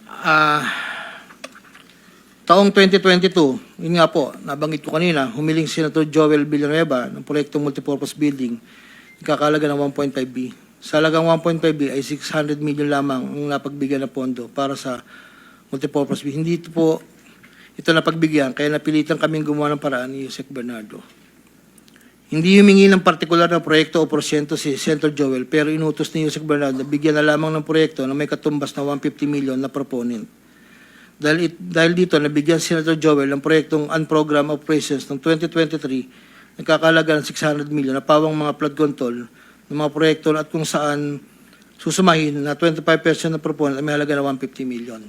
Ah, taong 2022, yun nga po, nabanggit ko kanina, humiling si Senator Joel Villanueva ng proyektong multipurpose building, ikakalaga ng 1.5B. Sa halagang 1.5B ay 600 million lamang ang napagbigyan na pondo para sa multipurpose building. Hindi ito napagbigyan, kaya napilitan kaming gumawa ng paraan ni Yusek Bernardo. Hindi humingi ng partikular na proyekto o porsyento si Senator Joel, pero inutos ni Yusek Bernardo na bigyan na lamang ng proyekto na may katumbas na 150 million na proponent. Dahil dito, nabigyan si Senator Joel ng proyektong unprogrammed operations ng 2023 nagkakalaga ng 600 million na pawang mga flood control ng mga proyekto at kung saan susumahin na 25% na proponent ay may halaga na 150 million.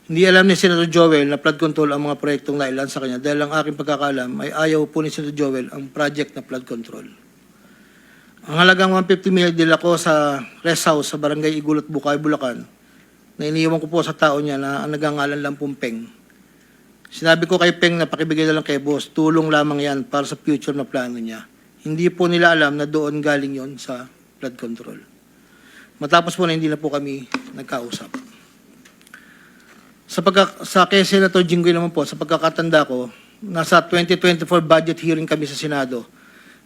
Hindi alam ni Senator Joel na flood control ang mga proyektong nailan sa kanya dahil ang aking pagkakalam ay ayaw po ni Senator Joel ang project na flood control. Ang halagang 150 million dila ko sa rest house sa barangay Igulot, Bukay, Bulacan na iniiwan ko po sa tao niya na ang nagangalan lang pong Peng. Sinabi ko kay Peng na pakibigay na lang kay boss, tulong lamang yan para sa future na plano niya. Hindi po nila alam na doon galing yon sa flood control. Matapos po na hindi na po kami nagkausap. Sa kay Senator Jinggoy naman po, sa pagkakatanda ko, nasa 2024 budget hearing kami sa Senado.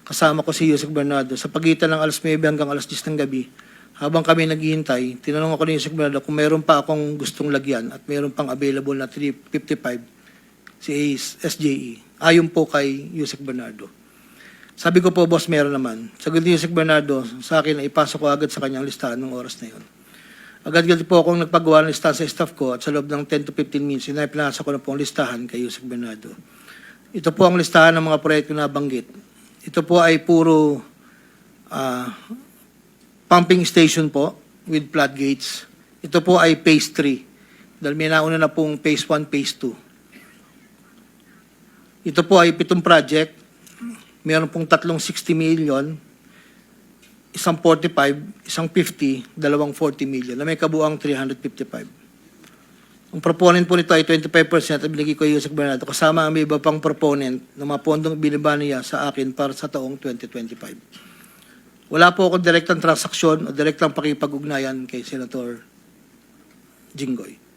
Kasama ko si Yusek Bernardo. Sa pagitan ng alas 9 hanggang alas 10 ng gabi, habang kami naghihintay, tinanong ako ni Yusek Bernardo kung mayroon pa akong gustong lagyan at mayroon pang available na 355 si SJE. Ayon po kay Yusek Bernardo. Sabi ko po, boss, meron naman. Sagot ni Yusek Bernardo sa akin na ipasok ko agad sa kanyang listahan ng oras na yun. Agad-agad po akong nagpagawa ng listahan sa staff ko at sa loob ng 10 to 15 minutes, pinasa ko na po ang listahan kay Yusek Bernardo. Ito po ang listahan ng mga proyekto na banggit. Ito po ay puro pumping station po with floodgates. Ito po ay phase 3 dahil may nauna na pong phase 1, phase 2. Ito po ay 7 project. Mayroon pong 360 million, isang 45, isang 50, dalawang 40 million na may kabuang 355. Ang proponent po nito ay 25% at binigay ko yung Yusek Bernardo kasama ang may iba pang proponent ng mga pondong biniba niya sa akin para sa taong 2025. Wala po akong direktang transaksyon o direktang pakipag-ugnayan kay Senator Jinggoy.